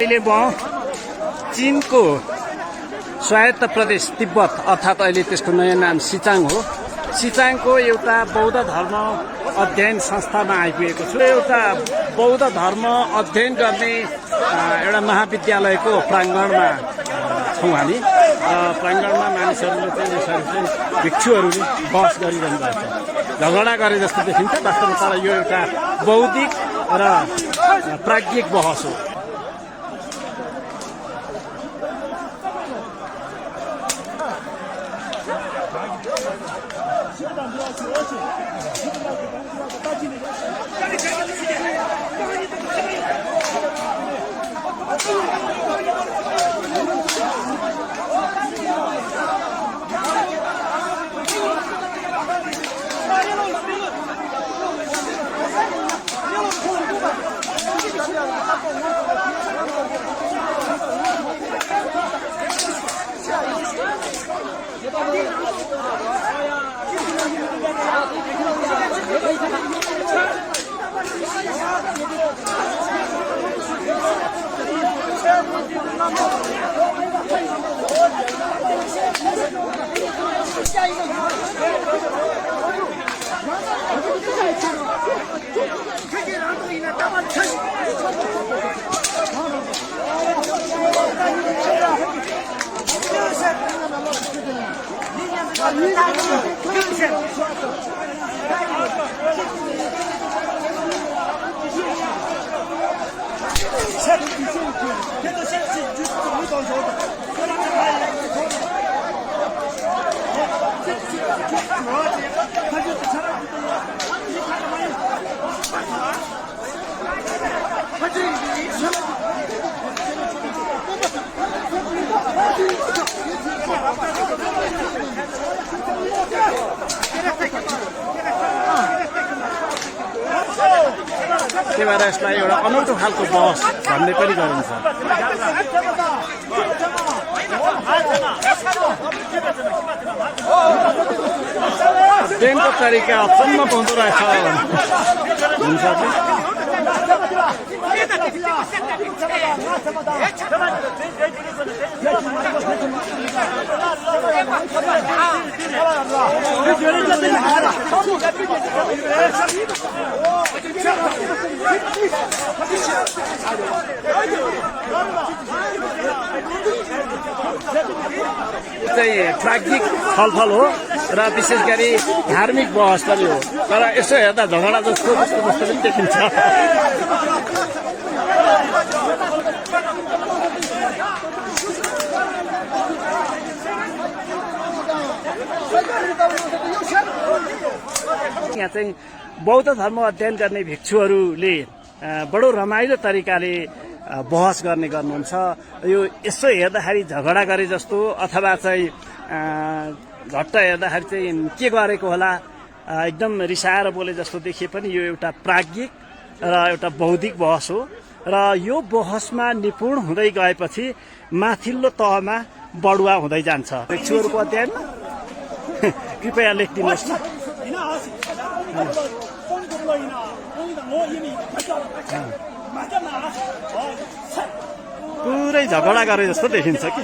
अहिले म चीनको स्वायत्त प्रदेश तिब्बत अर्थात् अहिले त्यसको नयाँ नाम सिचाङ हो। सिचाङको एउटा बौद्ध धर्म अध्ययन संस्थामा आइपुगेको छु। एउटा बौद्ध धर्म अध्ययन गर्ने एउटा महाविद्यालयको प्राङ्गणमा छौँ हामी। प्राङ्गणमा मानिसहरूले चाहिँ यसरी चाहिँ भिक्षुहरूले बहस गरिरहनु भएको छ, झगडा गरे जस्तो देखिन्छ। वास्तवमा तर यो एउटा बौद्धिक र प्राज्ञिक बहस हो। त्यही भएर यसलाई एउटा अनौठो खालको बहस भन्ने पनि गरिन्छ। ट्रेनको तरिका अचम्म पाउँदो रहेछ हुन्छ चाहिँ प्राज्ञिक छलफल हो र विशेष गरी धार्मिक बहस पनि हो। तर यसो हेर्दा झगडा जस्तो पनि देखिन्छ। यहाँ चाहिँ बौद्ध धर्म अध्ययन गर्ने भिक्षुहरूले बडो रमाइलो तरिकाले बहस गर्नुहुन्छ। यो यसो हेर्दाखेरि झगडा गरे जस्तो अथवा चाहिँ झट्ट हेर्दाखेरि चाहिँ के गरेको होला, एकदम रिसाएर बोले जस्तो देखिए पनि यो एउटा प्राज्ञिक र एउटा बौद्धिक बहस हो। र यो बहसमा निपुण हुँदै गएपछि माथिल्लो तहमा बढुवा हुँदै जान्छ। भिक्षुहरूको अध्ययनमा कृपया लेखिदिनुहोस् न। पुरै झगडा गरे जस्तो देखिन्छ कि।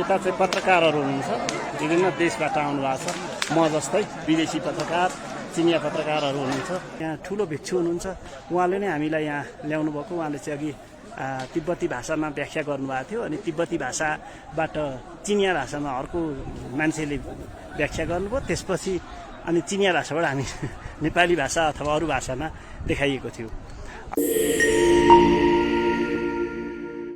यता चाहिँ पत्रकारहरू हुनुहुन्छ, विभिन्न देशबाट आउनु भएको छ। म जस्तै विदेशी पत्रकार, चिनिया पत्रकारहरू हुनुहुन्छ। यहाँ ठुलो भिक्षु हुनुहुन्छ, उहाँले नै हामीलाई यहाँ ल्याउनु भएको। उहाँले चाहिँ अघि तिब्बती भाषामा व्याख्या गर्नुभएको थियो, अनि तिब्बती भाषाबाट चिनिया भाषामा अर्को मान्छेले व्याख्या गर्नुभयो। त्यसपछि अनि चिनिया भाषाबाट हामी नेपाली भाषा अथवा अरू भाषामा देखाइएको थियो।